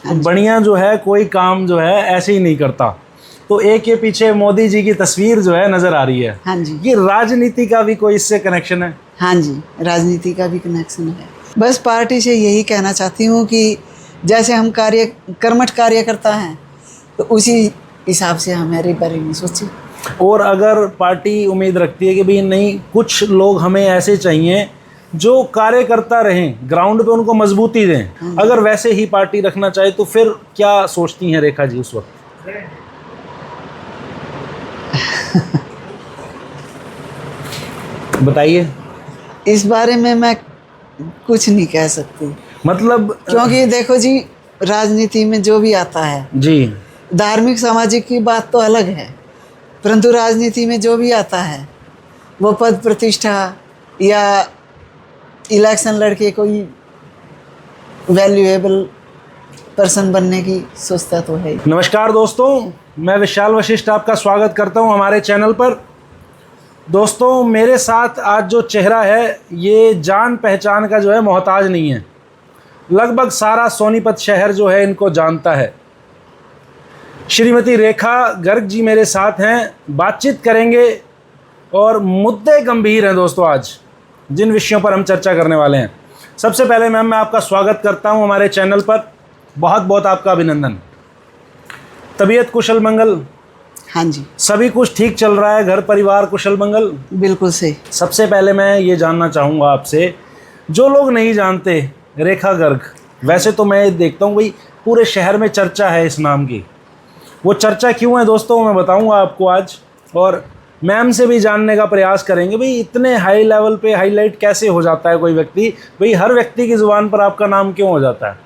बढ़िया जो है कोई काम जो है ऐसे ही नहीं करता। तो एक के पीछे मोदी जी की तस्वीर जो है नजर आ रही है। हाँ जी। ये राजनीति का भी कोई इससे कनेक्शन है? हाँ जी, राजनीति का भी कनेक्शन है। बस पार्टी से यही कहना चाहती हूँ कि जैसे हम कर्मठ कार्यकर्ता हैं तो उसी हिसाब से हमारे बारे में सोचें। और अगर पार्टी उम्मीद रखती है कि भाई नहीं, कुछ लोग हमें ऐसे चाहिए जो कार्यकर्ता रहें, ग्राउंड पे उनको मजबूती दें, अगर वैसे ही पार्टी रखना चाहे तो फिर क्या सोचती हैं रेखा जी उस वक्त? बताइए। इस बारे में मैं कुछ नहीं कह सकती, मतलब क्योंकि देखो जी, राजनीति में जो भी आता है जी, धार्मिक सामाजिक की बात तो अलग है, परंतु राजनीति में जो भी आता है वो पद प्रतिष्ठा या इलेक्शन लड़के कोई वैल्यूएबल पर्सन बनने की सोचता तो है। नमस्कार दोस्तों, मैं विशाल वशिष्ठ आपका स्वागत करता हूं हमारे चैनल पर। दोस्तों, मेरे साथ आज जो चेहरा है ये जान पहचान का जो है मोहताज नहीं है। लगभग सारा सोनीपत शहर जो है इनको जानता है। श्रीमती रेखा गर्ग जी मेरे साथ हैं, बातचीत करेंगे और मुद्दे गंभीर हैं दोस्तों आज जिन विषयों पर हम चर्चा करने वाले हैं। सबसे पहले मैम, मैं आपका स्वागत करता हूं हमारे चैनल पर, बहुत बहुत आपका अभिनंदन। तबीयत कुशल मंगल? हाँ जी, सभी कुछ ठीक चल रहा है, घर परिवार कुशल मंगल? बिल्कुल सही। सबसे पहले मैं ये जानना चाहूँगा आपसे, जो लोग नहीं जानते रेखा गर्ग, वैसे तो मैं देखता हूँ भाई पूरे शहर में चर्चा है इस नाम की। वो चर्चा क्यों है दोस्तों, मैं बताऊँगा आपको आज, और मैम से भी जानने का प्रयास करेंगे भाई इतने हाई लेवल पे हाईलाइट कैसे हो जाता है कोई व्यक्ति, भाई हर व्यक्ति की ज़ुबान पर आपका नाम क्यों हो जाता है।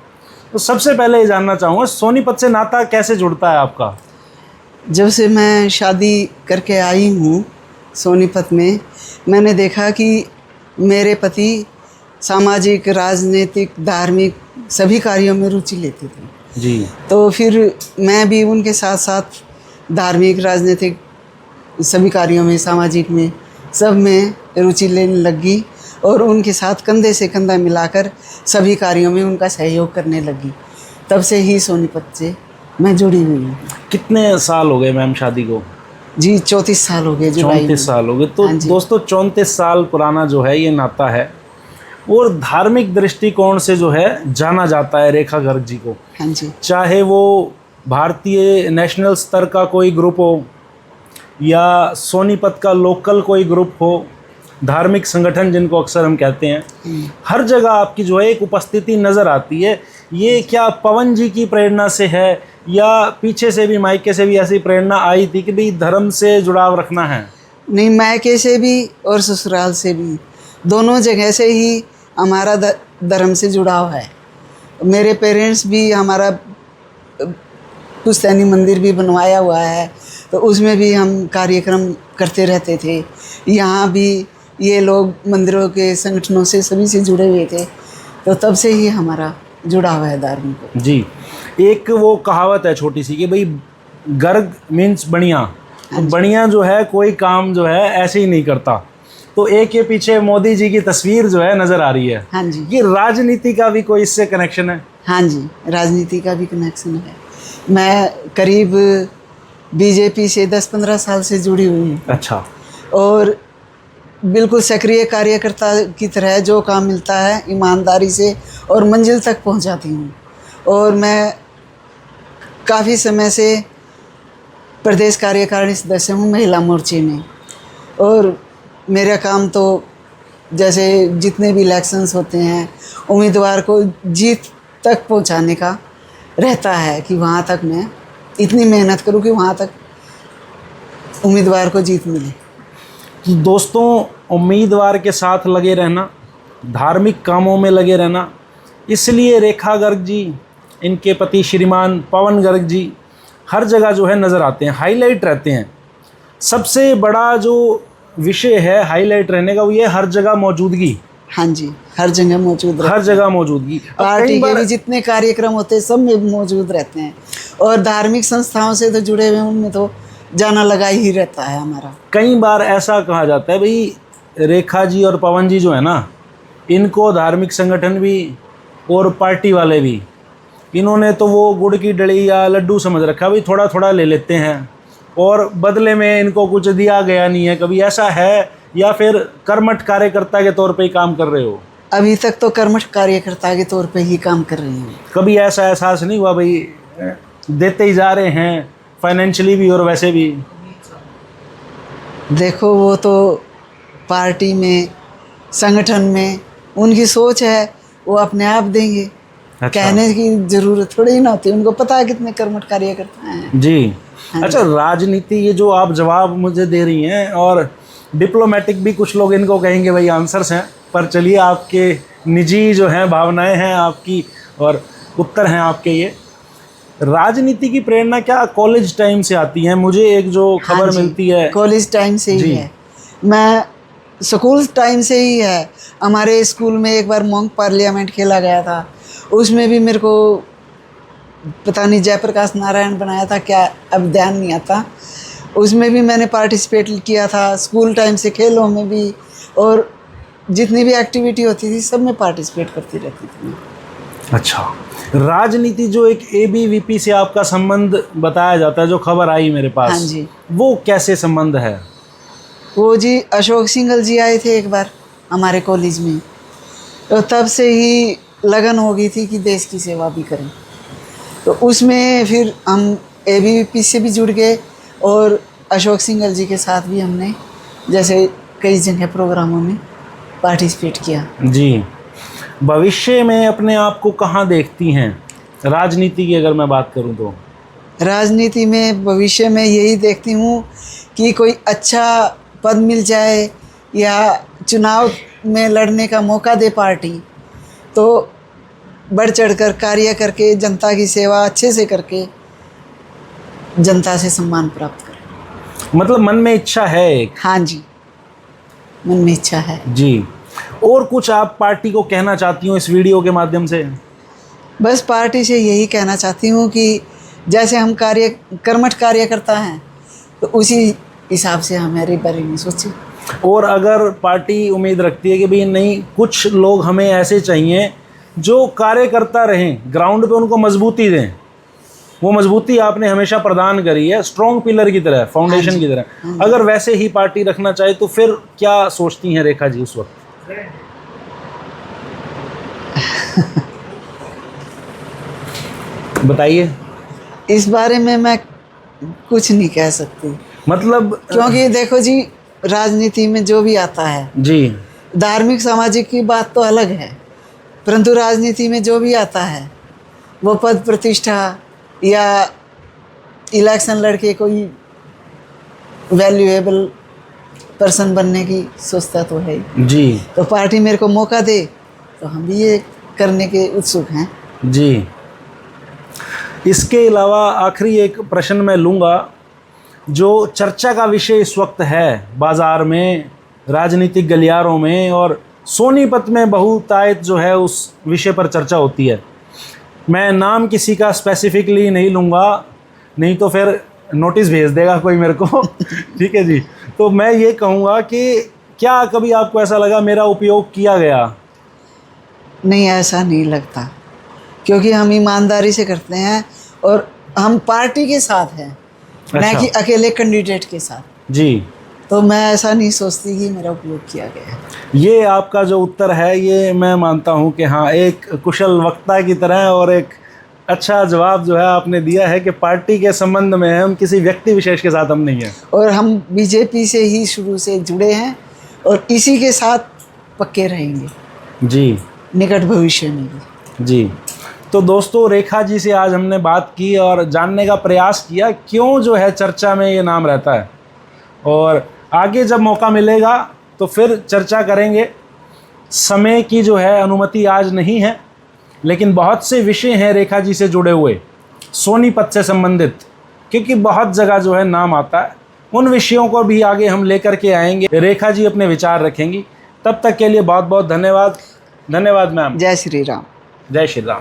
तो सबसे पहले ये जानना चाहूँगा, सोनीपत से नाता कैसे जुड़ता है आपका? जब से मैं शादी करके आई हूँ सोनीपत में, मैंने देखा कि मेरे पति सामाजिक, राजनीतिक, धार्मिक सभी कार्यों में रुचि लेते थे जी। तो फिर मैं भी उनके साथ साथ धार्मिक, राजनीतिक सभी कार्यों में, सामाजिक में, सब में रुचि लेने लगी और उनके साथ कंधे से कंधा मिलाकर सभी कार्यों में उनका सहयोग करने लगी। तब से ही सोनीपत से मैं जुड़ी हुई हूँ। कितने साल हो गए मैम शादी को? जी 34 साल हो गए। 34 साल हो गए। तो हाँ जी। दोस्तों 34 साल पुराना जो है ये नाता है और धार्मिक दृष्टिकोण से जो है जाना जाता है रेखा गर्ग जी को। हाँ जी। चाहे वो भारतीय नेशनल स्तर का कोई ग्रुप हो या सोनीपत का लोकल कोई ग्रुप हो, धार्मिक संगठन जिनको अक्सर हम कहते हैं, हर जगह आपकी जो है एक उपस्थिति नज़र आती है। ये क्या पवन जी की प्रेरणा से है या पीछे से भी, मायके से भी ऐसी प्रेरणा आई थी कि भाई धर्म से जुड़ाव रखना है? नहीं, मायके से भी और ससुराल से भी, दोनों जगह से ही हमारा धर्म से जुड़ाव है। मेरे पेरेंट्स भी, हमारा पुश्तैनी मंदिर भी बनवाया हुआ है तो उसमें भी हम कार्यक्रम करते रहते थे। यहाँ भी ये लोग मंदिरों के संगठनों से सभी से जुड़े हुए थे, तो तब से ही हमारा जुड़ाव है धार्मिक जी। एक वो कहावत है छोटी सी कि भाई गर्ग मीन्स बढ़िया। तो बढ़िया जो है कोई काम जो है ऐसे ही नहीं करता। तो एक के पीछे मोदी जी की तस्वीर जो है नज़र आ रही है। हाँ जी। ये राजनीति का भी कोई इससे कनेक्शन है? हाँ जी, राजनीति का भी कनेक्शन है। मैं करीब बीजेपी से 10-15 साल से जुड़ी हुई हूँ। अच्छा। और बिल्कुल सक्रिय कार्यकर्ता की तरह जो काम मिलता है ईमानदारी से और मंजिल तक पहुँचाती हूँ। और मैं काफ़ी समय से प्रदेश कार्यकारिणी सदस्य हूँ महिला मोर्चे में, और मेरा काम तो जैसे जितने भी इलेक्शंस होते हैं उम्मीदवार को जीत तक पहुँचाने का रहता है कि वहाँ तक मैं इतनी मेहनत करूँ कि वहाँ तक उम्मीदवार को जीत मिले। दोस्तों, उम्मीदवार के साथ लगे रहना, धार्मिक कामों में लगे रहना, इसलिए रेखा गर्ग जी, इनके पति श्रीमान पवन गर्ग जी हर जगह जो है नज़र आते हैं, हाईलाइट रहते हैं। सबसे बड़ा जो विषय है हाईलाइट रहने का वो ये हर जगह मौजूदगी। हाँ जी, हर जगह मौजूद रहते हैं। हर जगह मौजूदगी। पार्टी के भी जितने कार्यक्रम होते हैं सब में मौजूद रहते हैं, और धार्मिक संस्थाओं से तो जुड़े हुए उनमें तो जाना लगा ही रहता है हमारा। कई बार ऐसा कहा जाता है भाई रेखा जी और पवन जी जो है ना, इनको धार्मिक संगठन भी और पार्टी वाले भी इन्होंने तो वो गुड़ की डली या लड्डू समझ रखा, भाई थोड़ा थोड़ा ले लेते हैं और बदले में इनको कुछ दिया गया नहीं है। कभी ऐसा है या फिर कर्मठ कार्यकर्ता के तौर पे ही काम कर रहे हो? अभी तक तो कर्मठ कार्यकर्ता के तौर पे ही काम कर रही हूँ। कभी ऐसा एहसास नहीं हुआ भाई देते ही जा रहे हैं फाइनेंशियली भी और वैसे भी? देखो वो तो पार्टी में, संगठन में उनकी सोच है, वो अपने आप देंगे। अच्छा। कहने की जरूरत थोड़ी ना होती, उनको पता है कितने कर्मठ कार्यकर्ता हैं। जी। हाँ अच्छा, राजनीति, ये जो आप जवाब मुझे दे रही हैं, और डिप्लोमेटिक भी कुछ लोग इनको कहेंगे भाई आंसर्स हैं, पर चलिए आपके निजी जो हैं भावनाएं हैं आपकी और उत्तर हैं आपके। ये राजनीति की प्रेरणा क्या कॉलेज टाइम से आती है? मुझे एक जो खबर हाँ जी, मिलती है कॉलेज टाइम से ही है। मैं स्कूल टाइम से ही है। हमारे स्कूल में एक बार मॉन्क पार्लियामेंट खेला गया था, उसमें भी मेरे को पता नहीं जयप्रकाश नारायण बनाया था क्या, अब ध्यान नहीं आता। उसमें भी मैंने पार्टिसिपेट किया था, स्कूल टाइम से खेलों में भी, और जितनी भी एक्टिविटी होती थी सब में पार्टिसिपेट करती रहती थी। अच्छा, राजनीति जो एक एबीवीपी से आपका संबंध बताया जाता है, जो खबर आई मेरे पास, हाँ जी, वो कैसे संबंध है? वो जी अशोक सिंघल जी आए थे एक बार हमारे कॉलेज में, तो तब से ही लगन हो गई थी कि देश की सेवा भी करें। तो उसमें फिर हम एबीवीपी से भी जुड़ गए और अशोक सिंघल जी के साथ भी हमने जैसे कई जगह प्रोग्रामों में पार्टिसिपेट किया। जी। भविष्य में अपने आप को कहाँ देखती हैं राजनीति की, अगर मैं बात करूँ तो? राजनीति में भविष्य में यही देखती हूँ कि कोई अच्छा पद मिल जाए या चुनाव में लड़ने का मौका दे पार्टी, तो बढ़ चढ़कर कार्य करके जनता की सेवा अच्छे से करके जनता से सम्मान प्राप्त करें। मतलब मन में इच्छा है एक? हाँ जी, मन में इच्छा है। जी। और कुछ आप पार्टी को कहना चाहती हो इस वीडियो के माध्यम से? बस पार्टी से यही कहना चाहती हूँ कि जैसे हम कर्मठ कार्यकर्ता हैं, तो उसी हिसाब से हमारे बारे में सोचें। और अगर पार्टी उम्मीद रखती है कि भाई नहीं, कुछ लोग हमें ऐसे चाहिए जो कार्यकर्ता रहें, ग्राउंड पे उनको मजबूती दें, वो मजबूती आपने हमेशा प्रदान करी है, स्ट्रॉन्ग पिलर की तरह, फाउंडेशन की तरह, अगर वैसे ही पार्टी रखना चाहे तो फिर क्या सोचती हैं रेखा जी उस वक्त? बताइए। इस बारे में मैं कुछ नहीं कह सकती, मतलब क्योंकि देखो जी, राजनीति में जो भी आता है जी, धार्मिक सामाजिक की बात तो अलग है, परंतु राजनीति में जो भी आता है वो पद प्रतिष्ठा या इलेक्शन लड़के कोई वैल्यूएबल पर्सन बनने की सोचता तो है ही। जी। तो पार्टी मेरे को मौका दे तो हम भी ये करने के उत्सुक हैं। जी। इसके अलावा आखिरी एक प्रश्न मैं लूँगा, जो चर्चा का विषय इस वक्त है बाज़ार में, राजनीतिक गलियारों में और सोनीपत में बहुतायत जो है उस विषय पर चर्चा होती है। मैं नाम किसी का स्पेसिफिकली नहीं लूँगा, नहीं तो फिर नोटिस भेज देगा कोई मेरे को। ठीक है जी। तो मैं ये कहूँगा कि क्या कभी आपको ऐसा लगा मेरा उपयोग किया गया? नहीं, ऐसा नहीं लगता, क्योंकि हम ईमानदारी से करते हैं और हम पार्टी के साथ हैं, न कि अकेले कैंडिडेट के साथ। जी। तो मैं ऐसा नहीं सोचती कि मेरा उपयोग किया गया है। ये आपका जो उत्तर है, ये मैं मानता हूँ कि हाँ, एक कुशल वक्ता की तरह और एक अच्छा जवाब जो है आपने दिया है कि पार्टी के संबंध में हम किसी व्यक्ति विशेष के साथ हम नहीं हैं, और हम बीजेपी से ही शुरू से जुड़े हैं और इसी के साथ पक्के रहेंगे जी, निकट भविष्य में भी। जी। तो दोस्तों, रेखा जी से आज हमने बात की और जानने का प्रयास किया क्यों जो है चर्चा में ये नाम रहता है, और आगे जब मौका मिलेगा तो फिर चर्चा करेंगे। समय की जो है अनुमति आज नहीं है, लेकिन बहुत से विषय हैं रेखा जी से जुड़े हुए, सोनीपत से संबंधित, क्योंकि बहुत जगह जो है नाम आता है। उन विषयों को भी आगे हम लेकर के आएंगे, रेखा जी अपने विचार रखेंगी। तब तक के लिए बहुत बहुत धन्यवाद। धन्यवाद मैम। जय श्री राम। जय श्री राम।